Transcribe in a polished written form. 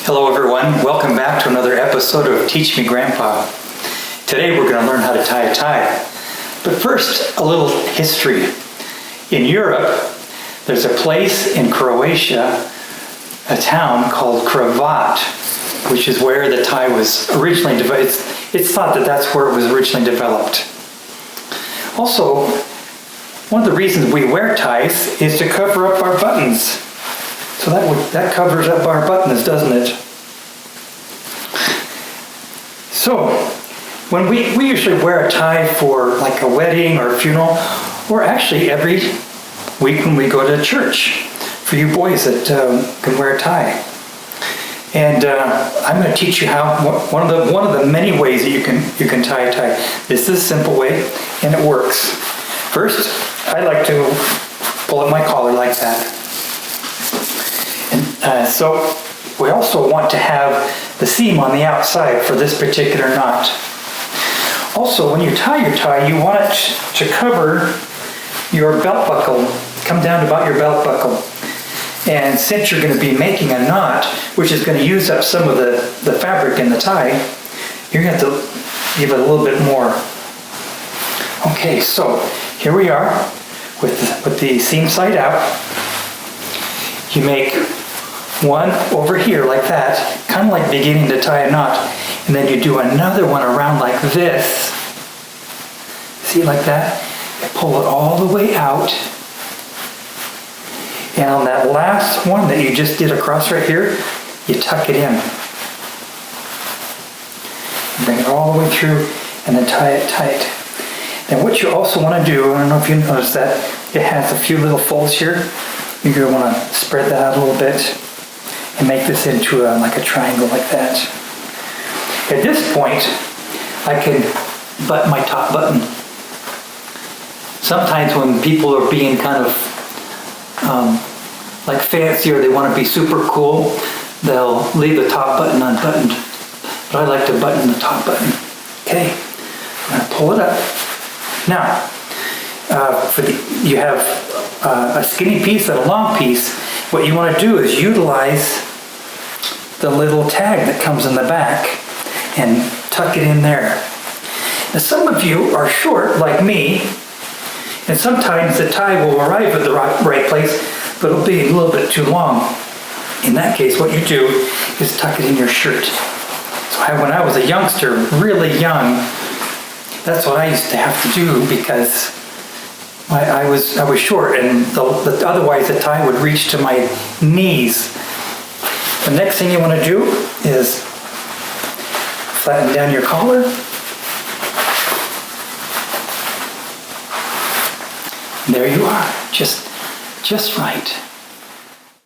Hello everyone, welcome back to another episode of Teach Me Grandpa. Today we're going to learn how to tie a tie. But first, a little history. In Europe, there's a place in Croatia, a town called Cravat, which is where the tie was originally developed. It's thought that that's where it was originally developed. Also, one of the reasons we wear ties is to cover up our buttons. So that covers up our buttons, doesn't it? So, when we usually wear a tie for like a wedding or a funeral, or actually every week when we go to church, for you boys that can wear a tie. And I'm going to teach you how one of the many ways that you can tie a tie. This is a simple way, and it works. First, I like to pull up my collar like that. And so we also want to have the seam on the outside for this particular knot. Also, when you tie your tie, you want it to cover your belt buckle, come down to about your belt buckle. And since you're going to be making a knot, which is going to use up some of the fabric in the tie, you're going to have to give it a little bit more. Okay, so here we are with the seam side out. You make one over here like that, kind of like beginning to tie a knot, and then you do another one around like this. See, like that? You pull it all the way out. And on that last one that you just did across right here, you tuck it in. Bring it all the way through and then tie it tight. Then what you also want to do, I don't know if you noticed that, it has a few little folds here. You're going to want to spread that out a little bit and make this into like a triangle like that. At this point, I can button my top button. Sometimes when people are being kind of like fancy or they want to be super cool, they'll leave the top button unbuttoned. But I like to button the top button. Okay, I'm going to pull it up. Now, you have a skinny piece and a long piece. What you want to do is utilize the little tag that comes in the back and tuck it in there. Now, some of you are short like me, and sometimes the tie will arrive at the right place, but it'll be a little bit too long. In that case, what you do is tuck it in your shirt. So when I was a youngster, really young, that's what I used to have to do because I was short, and otherwise the tie would reach to my knees. The next thing you want to do is flatten down your collar. There you are, just right.